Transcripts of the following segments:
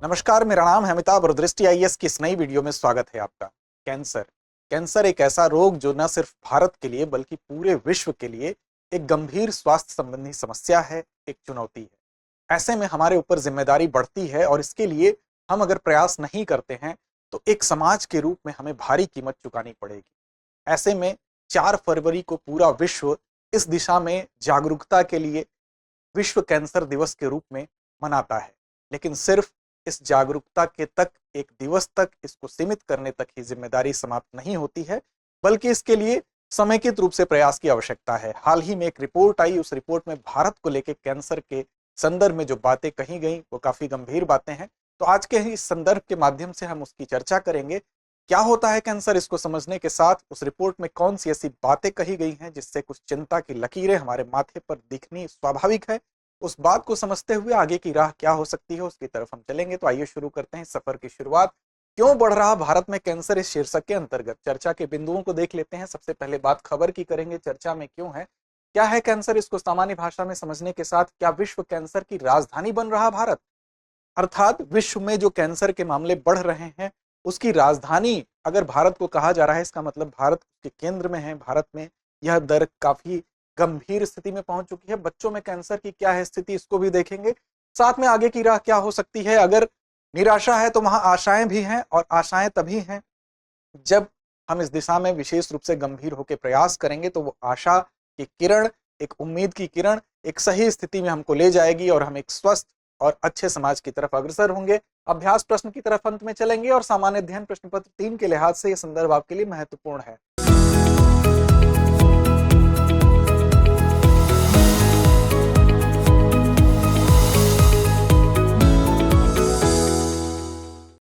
नमस्कार, मेरा नाम है अमिताभ और दृष्टि आईएएस की इस नई वीडियो में स्वागत है आपका। कैंसर कैंसर एक ऐसा रोग जो न सिर्फ भारत के लिए बल्कि पूरे विश्व के लिए एक गंभीर स्वास्थ्य संबंधी समस्या है, एक चुनौती है। ऐसे में हमारे ऊपर जिम्मेदारी बढ़ती है और इसके लिए हम अगर प्रयास नहीं करते हैं तो एक समाज के रूप में हमें भारी कीमत चुकानी पड़ेगी। ऐसे में 4 फरवरी को पूरा विश्व इस दिशा में जागरूकता के लिए विश्व कैंसर दिवस के रूप में मनाता है। लेकिन सिर्फ इस जागरूकता के तक, एक दिवस तक इसको सीमित करने तक ही जिम्मेदारी समाप्त नहीं होती है, बल्कि इसके लिए समेकित रूप से प्रयास की आवश्यकता है। हाल ही में एक रिपोर्ट आई, उस रिपोर्ट में भारत को लेकर कैंसर के संदर्भ में जो बातें कही गई वो काफी गंभीर बातें हैं। तो आज के ही इस संदर्भ के माध्यम से हम उसकी चर्चा करेंगे। क्या होता है कैंसर, इसको समझने के साथ उस रिपोर्ट में कौन सी ऐसी बातें कही गई हैं जिससे कुछ चिंता की लकीरें हमारे माथे पर दिखनी स्वाभाविक है, उस बात को समझते हुए आगे की राह क्या हो सकती है उसकी तरफ हम चलेंगे। तो आइए शुरू करते हैं सफर की शुरुआत। क्यों बढ़ रहा भारत में कैंसर, इस शीर्षक के अंतर्गत चर्चा के बिंदुओं को देख लेते हैं। सबसे पहले बात खबर की करेंगे, चर्चा में क्यों है, क्या है कैंसर, इसको सामान्य भाषा में समझने के साथ क्या विश्व कैंसर की राजधानी बन रहा भारत, अर्थात विश्व में जो कैंसर के मामले बढ़ रहे हैं उसकी राजधानी अगर भारत को कहा जा रहा है, इसका मतलब भारत के केंद्र में है। भारत में यह दर काफी गंभीर स्थिति में पहुंच चुकी है। बच्चों में कैंसर की क्या है स्थिति, इसको भी देखेंगे। साथ में आगे की राह क्या हो सकती है। अगर निराशा है तो वहां आशाएं भी हैं, और आशाएं तभी हैं जब हम इस दिशा में विशेष रूप से गंभीर होकर प्रयास करेंगे तो वो आशा की किरण, एक उम्मीद की किरण एक सही स्थिति में हमको ले जाएगी और हम एक स्वस्थ और अच्छे समाज की तरफ अग्रसर होंगे। अभ्यास प्रश्न की तरफ अंत में चलेंगे और सामान्य अध्ययन प्रश्न पत्र 3 के लिहाज से यह संदर्भ आपके लिए महत्वपूर्ण है।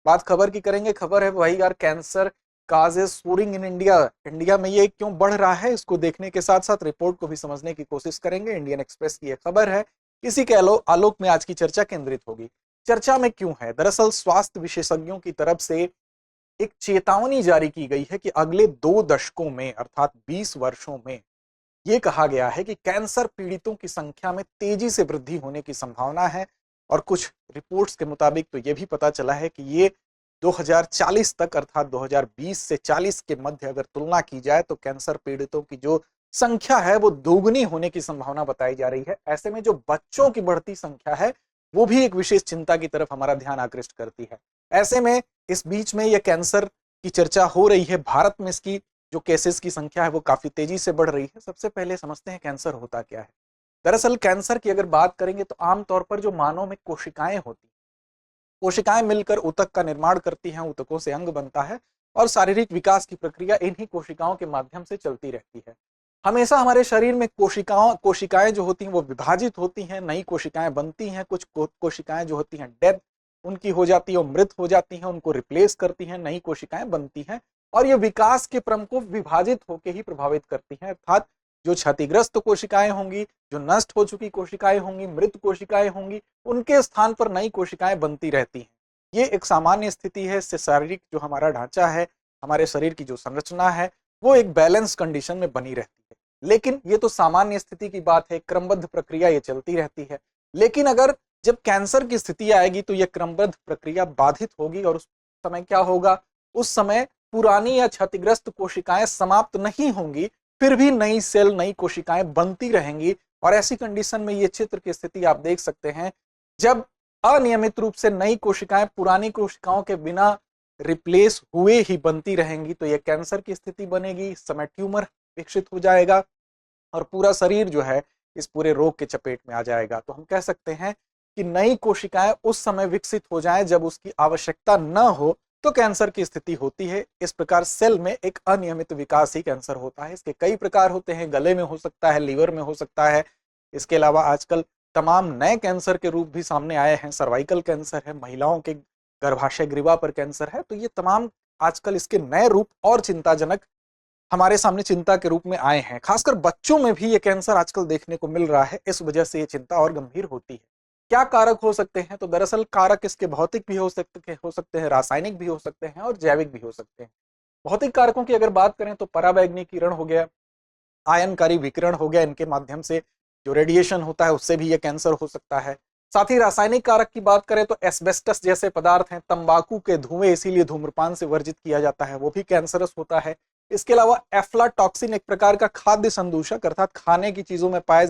बात खबर की करेंगे। खबर है वही यार, cancer cases soaring in India. India में ये क्यों बढ़ रहा है इसको देखने के साथ साथ रिपोर्ट को भी समझने की कोशिश करेंगे। इंडियन एक्सप्रेस की यह खबर है, इसी के आलोक में आज की चर्चा केंद्रित होगी। चर्चा में क्यों है, दरअसल स्वास्थ्य विशेषज्ञों की तरफ से एक चेतावनी जारी की गई है कि अगले 2 दशकों में अर्थात 20 वर्षों में यह कहा गया है कि कैंसर पीड़ितों की संख्या में तेजी से वृद्धि होने की संभावना है। और कुछ रिपोर्ट्स के मुताबिक तो यह भी पता चला है कि ये 2040 तक अर्थात 2020 से 40 के मध्य अगर तुलना की जाए तो कैंसर पीड़ितों की जो संख्या है वो दोगुनी होने की संभावना बताई जा रही है। ऐसे में जो बच्चों की बढ़ती संख्या है वो भी एक विशेष चिंता की तरफ हमारा ध्यान आकृष्ट करती है। ऐसे में इस बीच में यह कैंसर की चर्चा हो रही है, भारत में इसकी जो केसेस की संख्या है वो काफी तेजी से बढ़ रही है। सबसे पहले समझते हैं कैंसर होता क्या है। दरअसल कैंसर की अगर बात करेंगे तो आमतौर पर जो मानव में कोशिकाएं होती हैं, कोशिकाएं मिलकर ऊतक का निर्माण करती हैं, ऊतकों से अंग बनता है और शारीरिक विकास की प्रक्रिया इन्हीं कोशिकाओं के माध्यम से चलती रहती है। हमेशा हमारे शरीर में कोशिकाएं जो होती हैं वो विभाजित होती हैं, नई कोशिकाएं बनती हैं। कुछ कोशिकाएं जो होती हैं डेथ उनकी हो जाती है, मृत हो जाती हैं, उनको रिप्लेस करती हैं, नई कोशिकाएं बनती हैं। और ये विकास के क्रम को विभाजित होकर ही प्रभावित करती हैं। अर्थात जो क्षतिग्रस्त कोशिकाएं होंगी, जो नष्ट हो चुकी कोशिकाएं होंगी, मृत कोशिकाएं होंगी, उनके स्थान पर नई कोशिकाएं बनती रहती हैं। ये एक सामान्य स्थिति है। इससे शारीरिक जो हमारा ढांचा है, हमारे शरीर की जो संरचना है वो एक बैलेंस कंडीशन में बनी रहती है। लेकिन ये तो सामान्य स्थिति की बात है, क्रमबद्ध प्रक्रिया ये चलती रहती है। लेकिन अगर जब कैंसर की स्थिति आएगी तो यह क्रमबद्ध प्रक्रिया बाधित होगी और उस समय क्या होगा, उस समय पुरानी या क्षतिग्रस्त कोशिकाएं समाप्त नहीं होंगी, फिर भी नई सेल, नई कोशिकाएं बनती रहेंगी। और ऐसी कंडीशन में ये चित्र की स्थिति आप देख सकते हैं, जब अनियमित रूप से नई कोशिकाएं पुरानी कोशिकाओं के बिना रिप्लेस हुए ही बनती रहेंगी तो यह कैंसर की स्थिति बनेगी। इस समय ट्यूमर विकसित हो जाएगा और पूरा शरीर जो है इस पूरे रोग के चपेट में आ जाएगा। तो हम कह सकते हैं कि नई कोशिकाएं उस समय विकसित हो जाएं जब उसकी आवश्यकता न हो तो कैंसर की स्थिति होती है। इस प्रकार सेल में एक अनियमित विकास ही कैंसर होता है। इसके कई प्रकार होते हैं, गले में हो सकता है, लीवर में हो सकता है। इसके अलावा आजकल तमाम नए कैंसर के रूप भी सामने आए हैं। सर्वाइकल कैंसर है, महिलाओं के गर्भाशय ग्रीवा पर कैंसर है। तो ये तमाम आजकल इसके नए रूप और चिंताजनक हमारे सामने चिंता के रूप में आए हैं। खासकर बच्चों में भी ये कैंसर आजकल देखने को मिल रहा है। इस वजह से ये चिंता और गंभीर होती है। क्या कारक हो सकते हैं, तो दरअसल कारक इसके भौतिक भी हो सकते हैं, रासायनिक भी हो सकते हैं और जैविक भी हो सकते हैं। भौतिक कारकों की अगर बात करें तो पराबैंगनी किरण हो गया, आयनकारी विकिरण हो गया, इनके माध्यम से जो रेडिएशन होता है उससे भी ये कैंसर हो सकता है। साथ ही रासायनिक कारक की बात करें तो एस्बेस्टस जैसे पदार्थ हैं, तंबाकू के धुएं, इसीलिए धूम्रपान से वर्जित किया जाता है, वो भी कैंसरस होता है। इसके अलावा एफ्लाटॉक्सिन एक प्रकार का खाद्य संदूषक अर्थात खाने की चीजों में पाए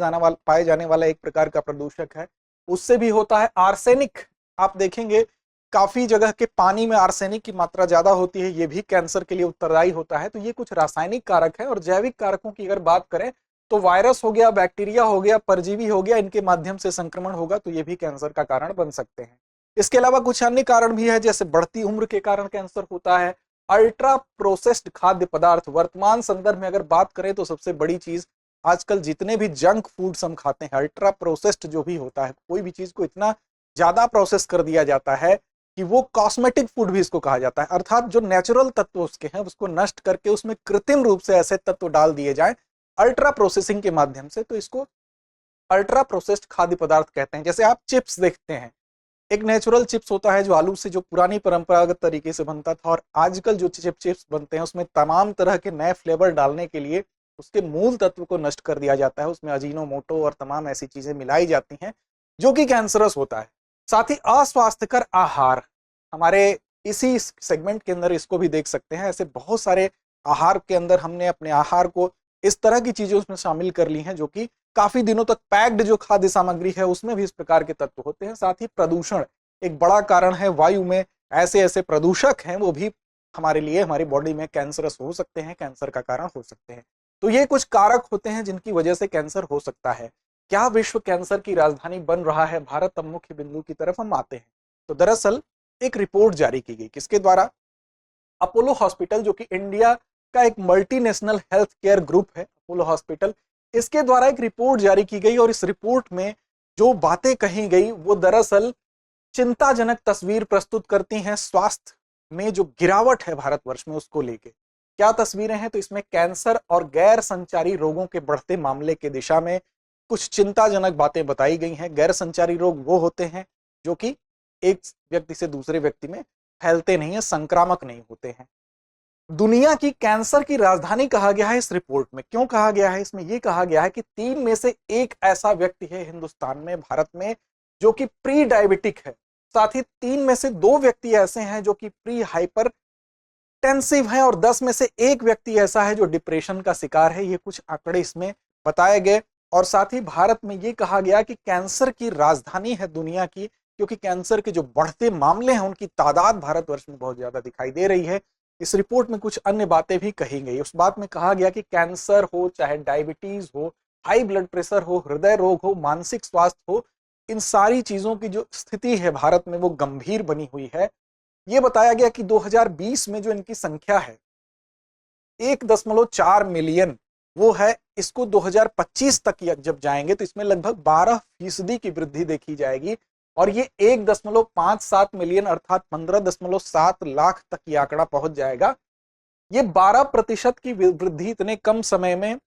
जाने वाला एक प्रकार का प्रदूषक है, उससे भी होता है। आर्सेनिक, आप देखेंगे काफी जगह के पानी में आर्सेनिक की मात्रा ज्यादा होती है, ये भी कैंसर के लिए उत्तरदायी होता है। तो ये कुछ रासायनिक कारक है। और जैविक कारकों की अगर बात करें तो वायरस हो गया, बैक्टीरिया हो गया, परजीवी हो गया, इनके माध्यम से संक्रमण होगा तो ये भी कैंसर का कारण बन सकते हैं। इसके अलावा कुछ अन्य कारण भी है, जैसे बढ़ती उम्र के कारण कैंसर होता है। अल्ट्रा प्रोसेस्ड खाद्य पदार्थ, वर्तमान संदर्भ में अगर बात करें तो सबसे बड़ी चीज आजकल जितने भी जंक फूड्स हम खाते हैं, अल्ट्रा प्रोसेस्ड जो भी होता है, कोई भी चीज को इतना ज्यादा प्रोसेस कर दिया जाता है कि वो कॉस्मेटिक फूड भी इसको कहा जाता है, अर्थात जो नेचुरल तत्व उसके हैं उसको नष्ट करके उसमें कृत्रिम रूप से ऐसे तत्व डाल दिए जाएं अल्ट्रा प्रोसेसिंग के माध्यम से, तो इसको अल्ट्रा प्रोसेस्ड खाद्य पदार्थ कहते हैं। जैसे आप चिप्स देखते हैं, एक नेचुरल चिप्स होता है जो आलू से जो पुरानी परंपरागत तरीके से बनता था, और आजकल जो चिप्स बनते हैं उसमें तमाम तरह के नए फ्लेवर डालने के लिए उसके मूल तत्व को नष्ट कर दिया जाता है, उसमें अजीनोमोटो और तमाम ऐसी चीजें मिलाई जाती हैं जो कि कैंसरस होता है। साथ ही अस्वास्थ्यकर आहार, हमारे इसी सेगमेंट के अंदर इसको भी देख सकते हैं। ऐसे बहुत सारे आहार के अंदर हमने अपने आहार को इस तरह की चीजें उसमें शामिल कर ली हैं जो कि काफी दिनों तक पैक्ड जो खाद्य सामग्री है उसमें भी इस प्रकार के तत्व होते हैं। साथ ही प्रदूषण एक बड़ा कारण है, वायु में ऐसे ऐसे प्रदूषक हैं वो भी हमारे लिए हमारी बॉडी में कैंसरस हो सकते हैं, कैंसर का कारण हो सकते हैं। तो ये कुछ कारक होते हैं जिनकी वजह से कैंसर हो सकता है। क्या विश्व कैंसर की राजधानी बन रहा है भारत? अब मुख्य बिंदु की तरफ हम आते हैं। तो दरअसल एक रिपोर्ट जारी की गई, किसके द्वारा? अपोलो हॉस्पिटल, जो कि इंडिया का एक मल्टीनेशनल हेल्थ केयर ग्रुप है, अपोलो हॉस्पिटल, इसके द्वारा एक रिपोर्ट जारी की गई। और इस रिपोर्ट में जो बातें कही गई वो दरअसल चिंताजनक तस्वीर प्रस्तुत करती हैं स्वास्थ्य में जो गिरावट है भारतवर्ष में उसको लेके। क्या तस्वीरें हैं? तो इसमें कैंसर और गैर संचारी रोगों के बढ़ते मामले के दिशा में कुछ चिंताजनक बातें बताई गई हैं। गैर संचारी रोग वो होते हैं जो कि एक व्यक्ति से दूसरे व्यक्ति में फैलते नहीं है, संक्रामक नहीं होते हैं। दुनिया की कैंसर की राजधानी कहा गया है इस रिपोर्ट में। क्यों कहा गया है? इसमें यह कहा गया है कि 3 में से 1 ऐसा व्यक्ति है हिंदुस्तान में, भारत में, जो कि प्री डायबिटिक है। साथ ही 3 में से 2 व्यक्ति ऐसे हैं जो कि प्री हाइपर टेंसिव हैं, और 10 में से 1 व्यक्ति ऐसा है जो डिप्रेशन का शिकार है। ये कुछ आंकड़े इसमें बताए गए। और साथ ही भारत में ये कहा गया कि कैंसर की राजधानी है दुनिया की, क्योंकि कैंसर के जो बढ़ते मामले हैं उनकी तादाद भारतवर्ष में बहुत ज्यादा दिखाई दे रही है। इस रिपोर्ट में कुछ अन्य बातें भी कही गई। उस बात में कहा गया कि कैंसर हो, चाहे डायबिटीज हो, हाई ब्लड प्रेशर हो, हृदय रोग हो, मानसिक स्वास्थ्य हो, इन सारी चीजों की जो स्थिति है भारत में वो गंभीर बनी हुई है। ये बताया गया कि 2020 में जो इनकी संख्या है 1.4 मिलियन वो है, इसको 2025 तक जब जाएंगे तो इसमें लगभग 12% की वृद्धि देखी जाएगी, और ये 1.57 मिलियन अर्थात 15.7 लाख तक ये आंकड़ा पहुंच जाएगा। ये 12% की वृद्धि इतने कम समय में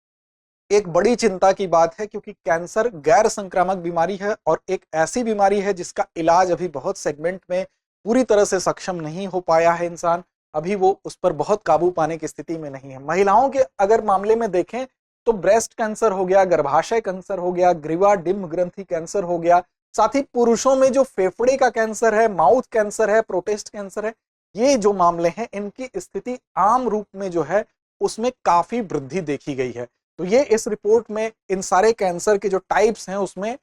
एक बड़ी चिंता की बात है, क्योंकि कैंसर गैर संक्रामक बीमारी है और एक ऐसी बीमारी है जिसका इलाज अभी बहुत सेगमेंट में पूरी तरह से सक्षम नहीं हो पाया है इंसान, अभी वो उस पर बहुत काबू पाने की स्थिति में नहीं है। महिलाओं के अगर मामले में देखें तो ब्रेस्ट कैंसर हो गया, गर्भाशय कैंसर हो गया, ग्रीवा डिम्ब ग्रंथि कैंसर हो गया। साथ ही पुरुषों में जो फेफड़े का कैंसर है, माउथ कैंसर है, प्रोस्टेट कैंसर है, ये जो मामले हैं इनकी स्थिति आम रूप में जो है उसमें काफी वृद्धि देखी गई है। तो ये इस रिपोर्ट में इन सारे कैंसर के जो टाइप्स हैं उसमें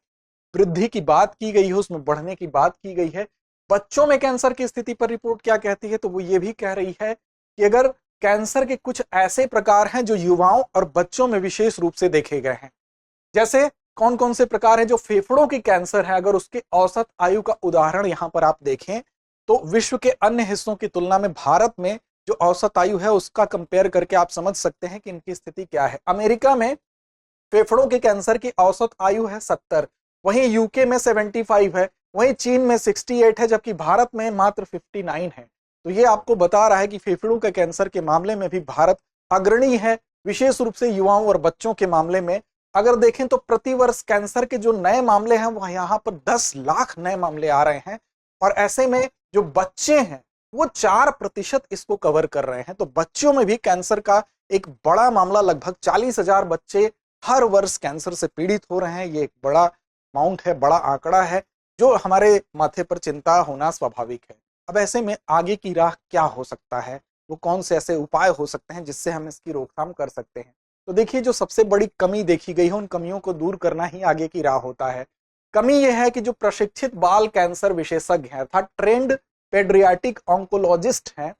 वृद्धि की बात की गई है, उसमें बढ़ने की बात की गई है। बच्चों में कैंसर की स्थिति पर रिपोर्ट क्या कहती है? तो वो ये भी कह रही है कि अगर कैंसर के कुछ ऐसे प्रकार हैं जो युवाओं और बच्चों में विशेष रूप से देखे गए हैं। जैसे कौन कौन से प्रकार हैं? जो फेफड़ों की कैंसर है, अगर उसके औसत आयु का उदाहरण यहां पर आप देखें तो विश्व के अन्य हिस्सों की तुलना में भारत में जो औसत आयु है उसका कंपेयर करके आप समझ सकते हैं कि इनकी स्थिति क्या है। अमेरिका में फेफड़ों के कैंसर की औसत आयु है 70, वहीं यूके में 75 है, वहीं चीन में 68 है, जबकि भारत में मात्र 59 है। तो ये आपको बता रहा है कि फेफड़ों के कैंसर के मामले में भी भारत अग्रणी है, विशेष रूप से युवाओं और बच्चों के मामले में। अगर देखें तो प्रतिवर्ष कैंसर के जो नए मामले हैं वो यहाँ पर 10 लाख नए मामले आ रहे हैं, और ऐसे में जो बच्चे हैं वो 4% इसको कवर कर रहे हैं। तो बच्चों में भी कैंसर का एक बड़ा मामला, लगभग 40,000 बच्चे हर वर्ष कैंसर से पीड़ित हो रहे हैं। ये एक बड़ा अमाउंट है, बड़ा आंकड़ा है। जो हमारे माथे पर चिंता होना स्वाभाविक है। अब ऐसे में आगे की राह क्या हो सकता है, वो कौन से ऐसे उपाय हो सकते हैं जिससे हम इसकी रोकथाम कर सकते हैं। तो देखिए, जो सबसे बड़ी कमी देखी गई है उन कमियों को दूर करना ही आगे की राह होता है। कमी यह है कि जो प्रशिक्षित बाल कैंसर विशेषज्ञ हैं अर्थात ट्रेंड पेडियाट्रिक ऑन्कोलॉजिस्ट हैं,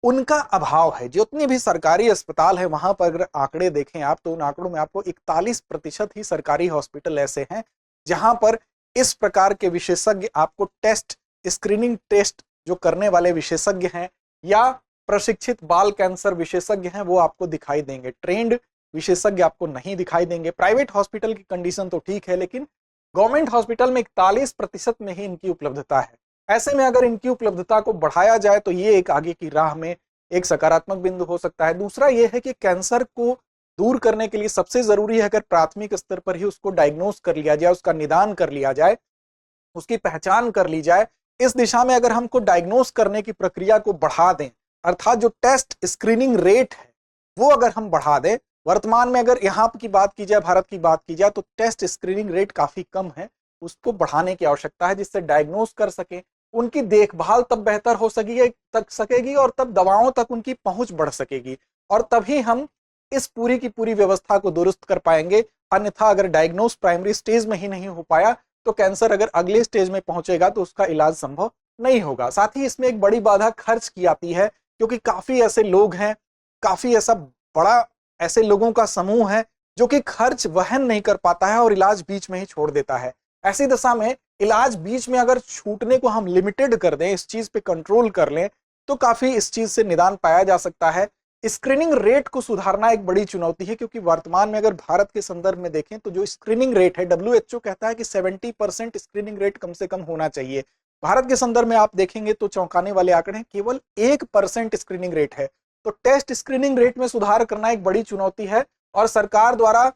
उनका अभाव है। जितने भी सरकारी अस्पताल है वहां पर अगर आंकड़े देखें आप, तो उन आंकड़ों में आपको 41% ही सरकारी हॉस्पिटल ऐसे हैं जहां पर इस प्रकार के विशेषज्ञ आपको टेस्ट, स्क्रीनिंग टेस्ट जो करने वाले विशेषज्ञ हैं या प्रशिक्षित बाल कैंसर विशेषज्ञ हैं वो आपको दिखाई देंगे। ट्रेंड विशेषज्ञ आपको नहीं दिखाई देंगे। प्राइवेट हॉस्पिटल की कंडीशन तो ठीक है, लेकिन गवर्नमेंट हॉस्पिटल में 41% में ही इनकी उपलब्धता है। ऐसे में अगर इनकी उपलब्धता को बढ़ाया जाए तो ये एक आगे की राह में एक सकारात्मक बिंदु हो सकता है। दूसरा ये है कि कैंसर को दूर करने के लिए सबसे जरूरी है अगर प्राथमिक स्तर पर ही उसको डायग्नोस कर लिया जाए, उसका निदान कर लिया जाए, उसकी पहचान कर ली जाए। इस दिशा में अगर हमको डायग्नोस करने की प्रक्रिया को बढ़ा दें, अर्थात जो टेस्ट स्क्रीनिंग रेट है वो अगर हम बढ़ा दें, वर्तमान में अगर यहाँ की बात की जाए, भारत की बात की जाए, तो टेस्ट स्क्रीनिंग रेट काफी कम है, उसको बढ़ाने की आवश्यकता है जिससे डायग्नोस कर सके, उनकी देखभाल तब बेहतर हो सकेगी और तब दवाओं तक उनकी पहुंच बढ़ सकेगी और तभी हम इस पूरी की पूरी व्यवस्था को दुरुस्त कर पाएंगे। अन्यथा अगर डायग्नोस प्राइमरी स्टेज में ही नहीं हो पाया तो कैंसर अगर अगले स्टेज में पहुंचेगा तो उसका इलाज संभव नहीं होगा। साथ ही इसमें एक बड़ी बाधा खर्च की आती है, क्योंकि काफी ऐसे लोग हैं, काफी ऐसा बड़ा ऐसे लोगों का समूह है जो कि खर्च वहन नहीं कर पाता है और इलाज बीच में ही छोड़ देता है। ऐसी दशा में इलाज बीच में अगर छूटने को हम लिमिटेड कर दें, इस चीज पे कंट्रोल कर लें, तो काफी इस चीज से निदान पाया जा सकता है। स्क्रीनिंग रेट को सुधारना एक बड़ी चुनौती है, क्योंकि वर्तमान में अगर भारत के संदर्भ में देखें तो जो स्क्रीनिंग रेट है, WHO कहता है कि 70% स्क्रीनिंग रेट कम से कम होना चाहिए। भारत के संदर्भ में आप देखेंगे तो चौंकाने वाले आंकड़े हैं, केवल 1% स्क्रीनिंग रेट है। तो टेस्ट स्क्रीनिंग रेट में सुधार करना एक बड़ी चुनौती है और सरकार द्वारा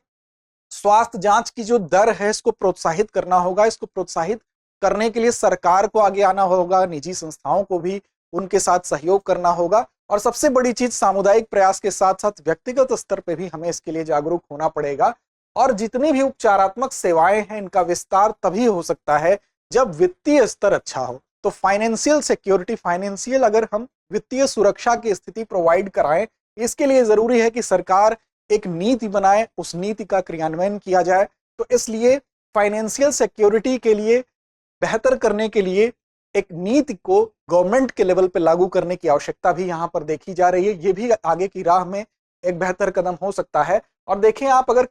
स्वास्थ्य जांच की जो दर है इसको प्रोत्साहित करना होगा। इसको प्रोत्साहित करने के लिए सरकार को आगे आना होगा, निजी संस्थाओं को भी उनके साथ सहयोग करना होगा और सबसे बड़ी चीज सामुदायिक प्रयास के साथ साथ व्यक्तिगत स्तर पे भी हमें इसके लिए जागरूक होना पड़ेगा। और जितनी भी उपचारात्मक सेवाएं हैं इनका विस्तार तभी हो सकता है जब वित्तीय स्तर अच्छा हो। तो फाइनेंशियल सिक्योरिटी, फाइनेंशियल अगर हम वित्तीय सुरक्षा की स्थिति प्रोवाइड कराएं, इसके लिए जरूरी है कि सरकार एक नीति बनाए, उस नीति का क्रियान्वयन किया जाए। तो इसलिए फाइनेंशियल सिक्योरिटी के लिए बेहतर करने के लिए एक नीति को गवर्नमेंट के लेवल पे लागू करने की आवश्यकता भी यहाँ पर देखी जा रही है। ये भी आगे की राह में एक बेहतर कदम हो सकता है। और देखें आप, अगर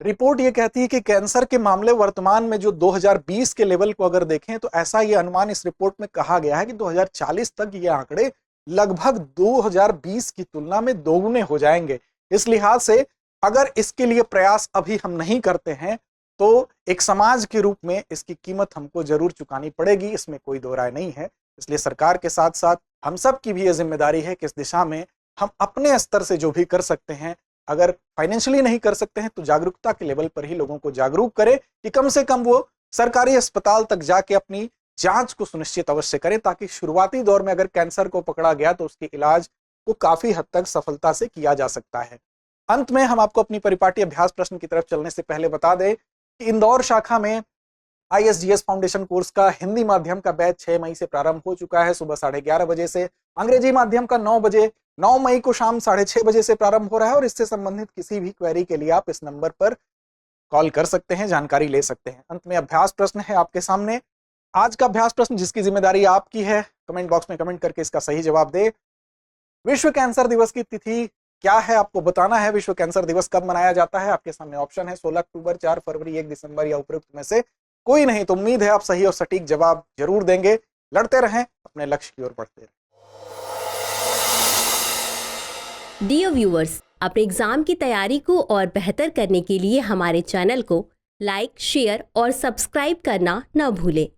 रिपोर्ट ये कहती है कि कैंसर के मामले वर्तमान में जो 2020 के लेवल को अगर देखें तो ऐसा ये अनुमान इस रिपोर्ट में कहा गया है कि 2040 तक ये आंकड़े लगभग 2020 की तुलना में दोगुने हो जाएंगे। इस लिहाज से अगर इसके लिए प्रयास अभी हम नहीं करते हैं तो एक समाज के रूप में इसकी कीमत हमको जरूर चुकानी पड़ेगी, इसमें कोई दो राय नहीं है। इसलिए सरकार के साथ साथ हम सब की भी ये जिम्मेदारी है कि इस दिशा में हम अपने स्तर से जो भी कर सकते हैं, अगर फाइनेंशियली नहीं कर सकते हैं तो जागरूकता के लेवल पर ही लोगों को जागरूक करें कि कम से कम वो सरकारी अस्पताल तक जाके अपनी जांच को सुनिश्चित अवश्य करें, ताकि शुरुआती दौर में अगर कैंसर को पकड़ा गया तो उसके इलाज को काफी हद तक सफलता से किया जा सकता है। अंत में हम आपको अपनी परिपाटी अभ्यास प्रश्न की तरफ चलने से पहले बता दें कि इंदौर शाखा में ISGS फाउंडेशन कोर्स का हिंदी माध्यम का बैच 6 मई से प्रारंभ हो चुका है, सुबह 11:30 बजे से। अंग्रेजी माध्यम का 9 मई को शाम 6:30 बजे से प्रारंभ हो रहा है और इससे संबंधित किसी भी क्वेरी के लिए आप इस नंबर पर कॉल कर सकते हैं, जानकारी ले सकते हैं। अंत में अभ्यास प्रश्न है आपके सामने। आज का अभ्यास प्रश्न जिसकी जिम्मेदारी आपकी है, कमेंट बॉक्स में कमेंट करके इसका सही जवाब दे। विश्व कैंसर दिवस की तिथि क्या है आपको बताना है। विश्व कैंसर दिवस कब मनाया जाता है? आपके सामने ऑप्शन है 16 अक्टूबर, 4 फरवरी, 1 दिसंबर या उपरोक्त में से कोई नहीं। तो उम्मीद है आप सही और सटीक जवाब जरूर देंगे। लड़ते रहें, अपने लक्ष्य की ओर बढ़ते रहें। डियर व्यूअर्स, अपने एग्जाम की तैयारी को और बेहतर करने के लिए हमारे चैनल को लाइक, शेयर और सब्सक्राइब करना न भूलें।